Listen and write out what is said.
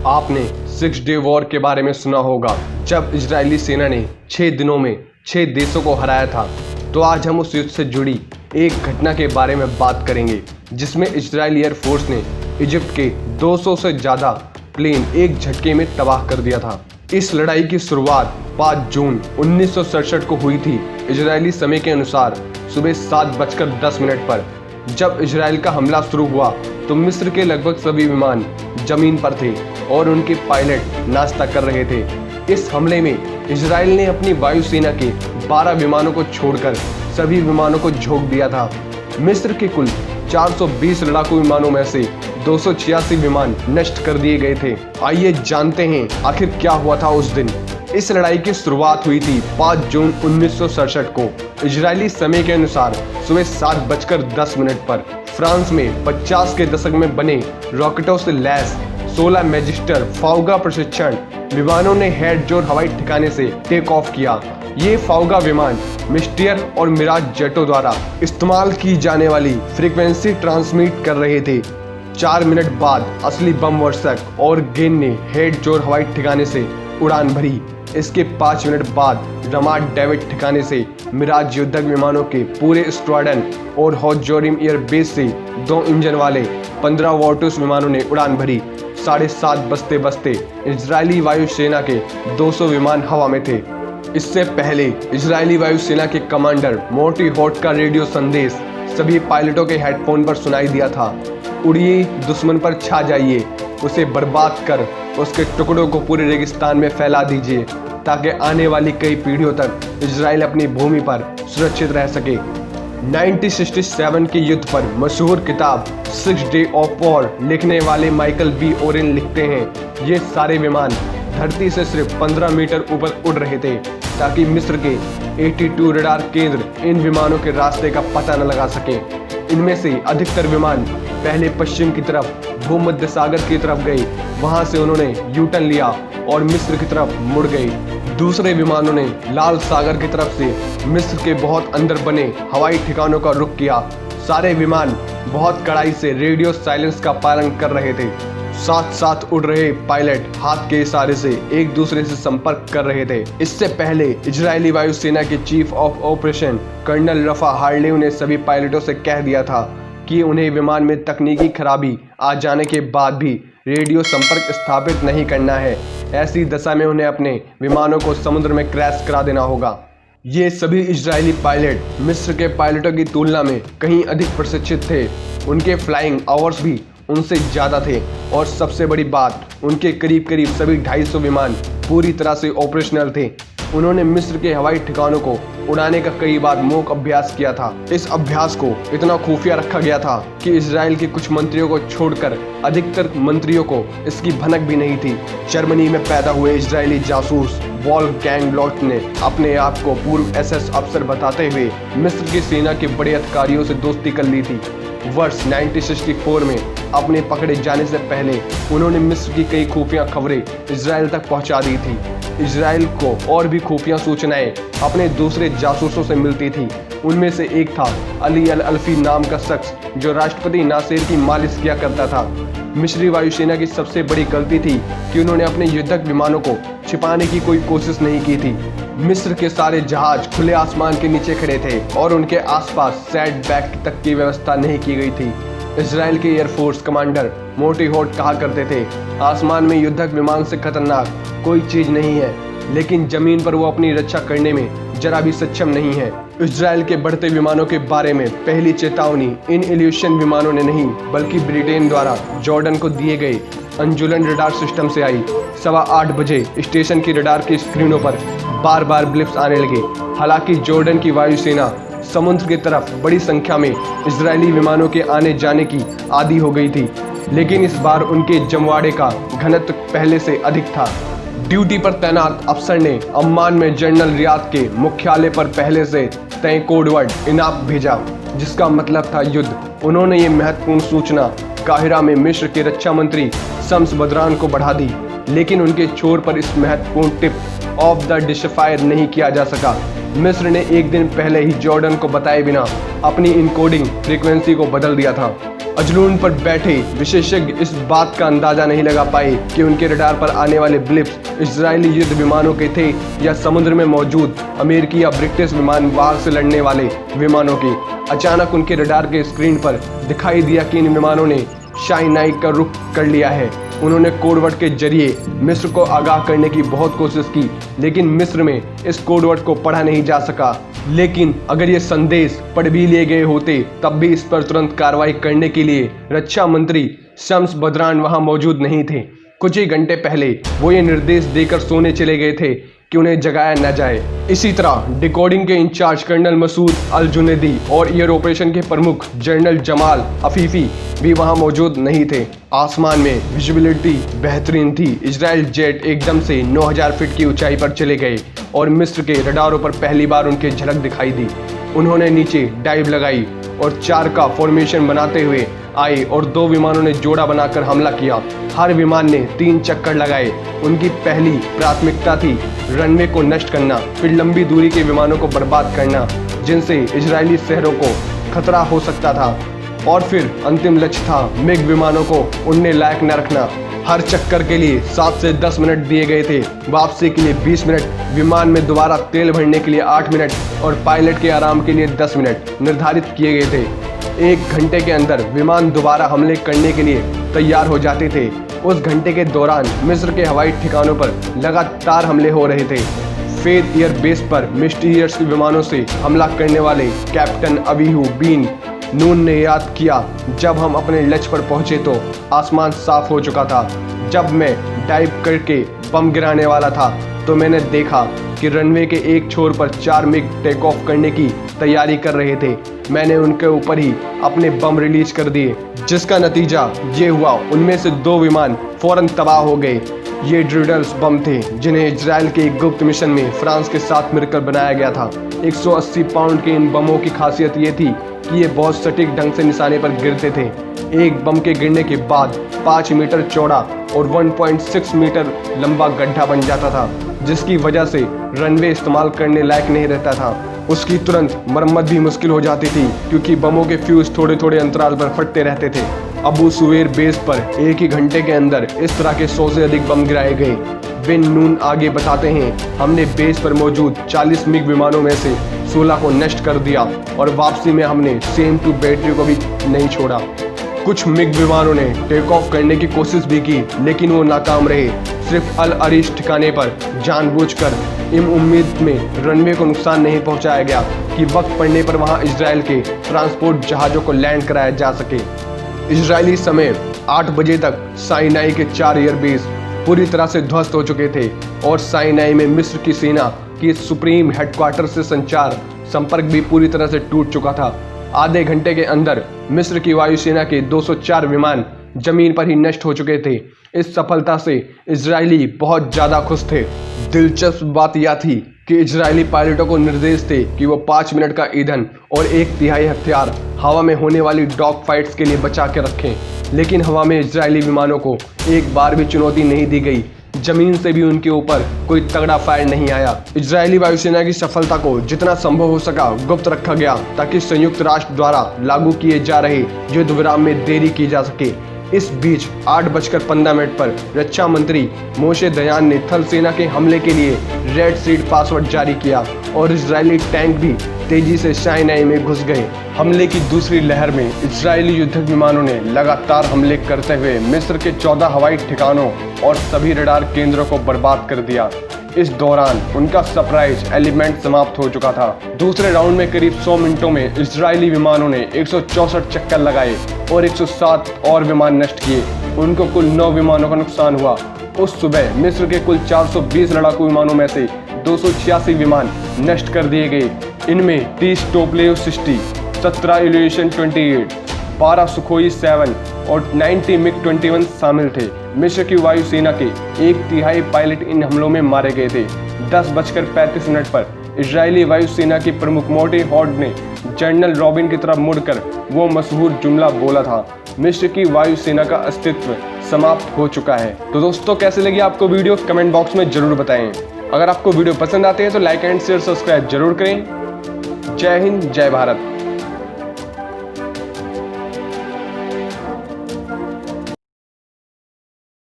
आपने 6 day war के बारे में सुना होगा, जब इजरायली सेना ने 6 दिनों में 6 देशों को हराया था। तो आज हम उस युद्ध से जुड़ी एक घटना के बारे में बात करेंगे, जिसमें इजरायली एयरफोर्स ने इजिप्ट के 200 से ज़्यादा प्लेन एक झटके में तबाह कर दिया था। इस लड़ाई की शुरुआत 5 जून 1967 को हुई थी, इजरायली समय के अनुसार सुबह 7:10 पर। जब इजराइल का हमला शुरू हुआ तो मिस्र के लगभग सभी विमान जमीन पर थे और उनके पायलट नाश्ता कर रहे थे। इस हमले में इजराइल ने अपनी वायुसेना के 12 विमानों को छोड़कर सभी विमानों को झोंक दिया था। मिस्र के कुल 420 लड़ाकू विमानों में से 286 विमान नष्ट कर दिए गए थे। आइए जानते हैं आखिर क्या हुआ था उस दिन। इस लड़ाई की शुरुआत हुई थी 5 जून 1967 को इजरायली समय के अनुसार सुबह 7:10 पर। फ्रांस में 50 के दशक में बने रॉकेटों से लैस 16 मैजिस्टर फाउगा प्रशिक्षण विमानों ने हेडजोर हवाई ठिकाने से टेक ऑफ किया। ये फाउगा विमान मिस्टियर और मिराज जेटों द्वारा इस्तेमाल की जाने वाली फ्रीक्वेंसी ट्रांसमिट कर रहे थे। 4 मिनट बाद असली बम वर्षक और गेन ने हेडजोर हवाई ठिकाने से उड़ान भरी। इसके 5 मिनट बाद रमाट डेविड ठिकाने से मिराज युद्धक विमानों के पूरे स्क्वाड्रन और हॉटजोरिम एयरबेस से 2 इंजन वाले 15 वोर्टस विमानों ने उड़ान भरी। 7:30 बजते बजते इजरायली वायुसेना के 200 विमान हवा में थे। इससे पहले इजरायली वायुसेना के कमांडर मोटी होट का रेडियो संदेश सभी पायलटों के हेडफोन पर सुनाई दिया था। उड़िए, दुश्मन पर छा जाइए, उसे बर्बाद कर उसके टुकड़ों को पूरे रेगिस्तान में फैला दीजिए, ताकि आने वाली कई पीढ़ियों तक इजराइल अपनी भूमि पर सुरक्षित रह सके। 1967 के युद्ध पर मशहूर किताब 6 डे ऑफ वॉर लिखने वाले माइकल बी ओरेन लिखते हैं, ये सारे विमान धरती से सिर्फ 15 मीटर ऊपर उड़ रहे थे, ताकि मिस्र के 82 रडार केंद्र इन विमानों के रास्ते का पता न लगा सके। इनमें से अधिकतर विमान पहले पश्चिम की तरफ भूमध्य सागर की तरफ गए, वहां से उन्होंने यू टर्न लिया और मिस्र की तरफ मुड़ गए। दूसरे विमानों ने लाल सागर की तरफ से मिस्र के बहुत अंदर बने हवाई ठिकानों का रुख किया। सारे विमान बहुत कड़ाई से रेडियो साइलेंस का पालन कर रहे थे। साथ साथ उड़ रहे पायलट हाथ के इशारे से एक दूसरे से संपर्क कर रहे थे। इससे पहले इजरायली वायुसेना के चीफ ऑफ ऑपरेशन कर्नल रफा हार्लेव ने सभी पायलटों से कह दिया था कि उन्हें विमान में तकनीकी खराबी आ जाने के बाद भी रेडियो संपर्क स्थापित नहीं करना है। ऐसी दशा में उन्हें अपने विमानों को समुद्र में क्रैश करा देना होगा। ये सभी इजरायली पायलट मिस्र के पायलटों की तुलना में कहीं अधिक प्रशिक्षित थे। उनके फ्लाइंग आवर्स भी उनसे ज़्यादा थे और सबसे बड़ी बात, उनके करीब करीब सभी 250 विमान पूरी तरह से ऑपरेशनल थे। उन्होंने मिस्र के हवाई ठिकानों को उड़ाने का कई बार मॉक अभ्यास किया था। इस अभ्यास को इतना खुफिया रखा गया था कि इजराइल के कुछ मंत्रियों को छोड़कर अधिकतर मंत्रियों को इसकी भनक भी नहीं थी। जर्मनी में पैदा हुए इजरायली जासूस वॉल्फगैंग लॉट ने अपने आप को पूर्व SS अफसर बताते हुए मिस्र की सेना के बड़े अधिकारियों से दोस्ती कर ली थी। वर्ष 1964 में अपने पकड़े जाने से पहले उन्होंने मिस्र की कई खुफिया खबरें इजराइल तक पहुंचा दी थी। इजराइल को और भी खुफिया सूचनाएं अपने दूसरे जासूसों से मिलती थी। उनमें से एक था अली अल अल्फी नाम का शख्स, जो राष्ट्रपति नासेर की मालिश किया करता था। मिस्री वायुसेना की सबसे बड़ी गलती थी कि उन्होंने अपने युद्धक विमानों को छिपाने की कोई कोशिश नहीं की थी। मिस्र के सारे जहाज खुले आसमान के नीचे खड़े थे और उनके आसपास सेट बैक तक की व्यवस्था नहीं की गई थी। इजराइल के एयरफोर्स कमांडर मोटी होट कहा करते थे, आसमान में युद्धक विमान से खतरनाक कोई चीज नहीं है, लेकिन जमीन पर वो अपनी रक्षा करने में जरा भी सक्षम नहीं है। इजराइल के बढ़ते विमानों के बारे में पहली चेतावनी इन इल्यूशन विमानों ने नहीं, बल्कि ब्रिटेन द्वारा जॉर्डन को दिए गए अंजुलन रडार सिस्टम से आई। 8:15 बजे स्टेशन की रडार की स्क्रीनों पर बार बार ब्लिप्स आने लगे। हालांकि जॉर्डन की वायुसेना समुद्र की तरफ बड़ी संख्या में इजरायली विमानों के आने जाने की आदी हो गई थी, लेकिन इस बार उनके जमवाड़े का घनत्व पहले से अधिक था। ड्यूटी पर तैनात अफसर ने अम्मान में जनरल रियाद के मुख्यालय पर पहले से तय कोडवर्ड इनाफ भेजा, जिसका मतलब था युद्ध। उन्होंने ये महत्वपूर्ण सूचना काहिरा में मिस्र के रक्षा मंत्री शम्स बदरान को बढ़ा दी, लेकिन उनके छोर पर इस महत्वपूर्ण टिप ऑफ द डिशफायर नहीं किया जा सका। मिस्र ने एक दिन पहले ही जॉर्डन को बताए बिना अपनी इनकोडिंग फ्रीक्वेंसी को बदल दिया था। अजलून पर बैठे विशेषज्ञ इस बात का अंदाजा नहीं लगा पाए कि उनके रडार पर आने वाले ब्लिप्स इजरायली युद्ध विमानों के थे या समुद्र में मौजूद अमेरिकी या ब्रिटिश विमान बाहर से लड़ने वाले विमानों के। अचानक उनके रडार के स्क्रीन पर दिखाई दिया कि इन विमानों ने साइनाई का रुख कर लिया है। उन्होंने कोडवर्ड के जरिए मिस्र को आगाह करने की बहुत कोशिश की, लेकिन मिस्र में इस कोडवर्ड को पढ़ा नहीं जा सका। लेकिन अगर ये संदेश पढ़ भी लिए गए होते तब भी इस पर तुरंत कार्रवाई करने के लिए रक्षा मंत्री शम्स बदरान वहां मौजूद नहीं थे। कुछ ही घंटे पहले वो ये निर्देश देकर सोने चले गए थे कि उन्हें जगाया न जाए। इसी तरह डिकोडिंग के इंचार्ज कर्नल मसूद अल जुनैदी और एयर ऑपरेशन के प्रमुख जनरल जमाल अफीफी भी वहां मौजूद नहीं थे। आसमान में विजिबिलिटी बेहतरीन थी। इजराइल जेट एकदम से 9000 फीट की ऊंचाई पर चले गए और मिस्र के रडारों पर पहली बार उनकी झलक दिखाई दी। उन्होंने नीचे डाइव लगाई और 4 का फॉर्मेशन बनाते हुए आए और 2 विमानों ने जोड़ा बनाकर हमला किया। हर विमान ने 3 चक्कर लगाए। उनकी पहली प्राथमिकता थी रनवे को नष्ट करना, फिर लंबी दूरी के विमानों को बर्बाद करना जिनसे इजरायली शहरों को खतरा हो सकता था, और फिर अंतिम लक्ष्य था मिग विमानों को उड़ने लायक न रखना। हर चक्कर के लिए 7 से 10 मिनट दिए गए थे, वापसी के लिए 20 मिनट, विमान में दोबारा तेल भरने के लिए 8 मिनट और पायलट के आराम के लिए 10 मिनट निर्धारित किए गए थे। 1 घंटे के अंदर विमान दोबारा हमले करने के लिए तैयार हो जाते थे। उस घंटे के दौरान मिस्र के हवाई ठिकानों पर लगातार हमले हो रहे थे। फेद एयर बेस पर मिस्टीरियस विमानों से हमला करने वाले कैप्टन अबीहू बिन नून ने याद किया, जब हम अपने लक्ष्य पर पहुंचे तो आसमान साफ हो चुका था। जब मैं डाइव करके बम गिराने वाला था तो मैंने देखा कि रनवे के एक छोर पर 4 मिग टेक ऑफ करने की तैयारी कर रहे थे। मैंने उनके ऊपर ही अपने बम रिलीज कर दिए, जिसका नतीजा ये हुआ उनमें से 2 विमान फौरन तबाह हो गए। ये ड्रिडल्स बम थे जिन्हें इजराइल के एक गुप्त मिशन में फ्रांस के साथ मिलकर बनाया गया था। 180 पाउंड के इन बमों की खासियत ये थी कि ये बहुत सटीक ढंग से निशाने पर गिरते थे। एक बम के गिरने के बाद 5 मीटर चौड़ा और 1.6 मीटर लंबा गड्ढा बन जाता था, जिसकी वजह से रनवे इस्तेमाल करने लायक नहीं रहता था। उसकी तुरंत मरम्मत भी मुश्किल हो जाती थी क्योंकि बमों के फ्यूज थोड़े थोड़े अंतराल पर फटते रहते थे। अबू सुवेर बेस पर एक ही घंटे के अंदर इस तरह के 100 से अधिक बम गिराए गए। बिन नून आगे बताते हैं, हमने बेस पर मौजूद 40 मिग विमानों में से 16 को नष्ट कर दिया और वापसी में हमने सेम टू बैटरी को भी नहीं छोड़ा। कुछ मिग विमानों ने टेक ऑफ करने की कोशिश भी की, लेकिन वो नाकाम रहे। सिर्फ अल अरीश ठिकाने पर जानबूझकर उम्मीद में रनवे को नुकसान नहीं पहुंचाया गया कि वक्त पड़ने पर वहां इजराइल के ट्रांसपोर्ट जहाज़ों को लैंड कराया जा सके। इजरायली समय 8 बजे तक साइनाई के 4 एयरबेस पूरी तरह से ध्वस्त हो चुके थे और साइनाई में मिस्र की सेना की सुप्रीम हेडक्वार्टर से संपर्क भी पूरी तरह से टूट चुका था। आधे घंटे के अंदर मिस्र की वायुसेना के 204 विमान जमीन पर ही नष्ट हो चुके थे। इस सफलता से इजरायली बहुत ज़्यादा खुश थे। दिलचस्प बात यह थी कि इजरायली पायलटों को निर्देश थे कि वो 5 मिनट का ईंधन और 1/3 हथियार हवा में होने वाली डॉग फाइट्स के लिए बचा के रखें, लेकिन हवा में इजरायली विमानों को एक बार भी चुनौती नहीं दी गई। जमीन से भी उनके ऊपर कोई तगड़ा फायर नहीं आया। इजरायली वायुसेना की सफलता को जितना संभव हो सका गुप्त रखा गया ताकि संयुक्त राष्ट्र द्वारा लागू किए जा रहे युद्ध विराम में देरी की जा सके। इस बीच 8:15 पर रक्षा मंत्री मोशे दयान ने थल सेना के हमले के लिए रेड सीड पासवर्ड जारी किया और इजरायली टैंक भी तेजी से साइनाई में घुस गए। हमले की दूसरी लहर में इजरायली युद्धक विमानों ने लगातार हमले करते हुए मिस्र के 14 हवाई ठिकानों और सभी रडार केंद्रों को बर्बाद कर दिया। इस दौरान उनका सरप्राइज एलिमेंट समाप्त हो चुका था। दूसरे राउंड में करीब 100 मिनटों में इजरायली विमानों ने 164 चक्कर लगाए और 107 और विमान नष्ट किए। उनको कुल 9 विमानों का नुकसान हुआ। उस सुबह मिस्र के कुल 420 लड़ाकू विमानों में से 286 विमान नष्ट कर दिए गए। इनमें 30 टोपलेव 60, 17 एलिवेशन 28, 12 सुखोई 7 और 90 मिग 21 शामिल थे। मिस्र की वायुसेना के 1/3 पायलट इन हमलों में मारे गए थे। 10:35 पर इजरायली वायुसेना के प्रमुख मोटे हॉर्ड ने जनरल रॉबिन की तरफ मुड़कर वो मशहूर जुमला बोला था, मिस्र की वायुसेना का अस्तित्व समाप्त हो चुका है। तो दोस्तों, कैसे लगी आपको वीडियो कमेंट बॉक्स में जरूर बताएं। अगर आपको वीडियो पसंद आते हैं तो लाइक एंड शेयर सब्सक्राइब जरूर करें। जय हिंद, जय भारत।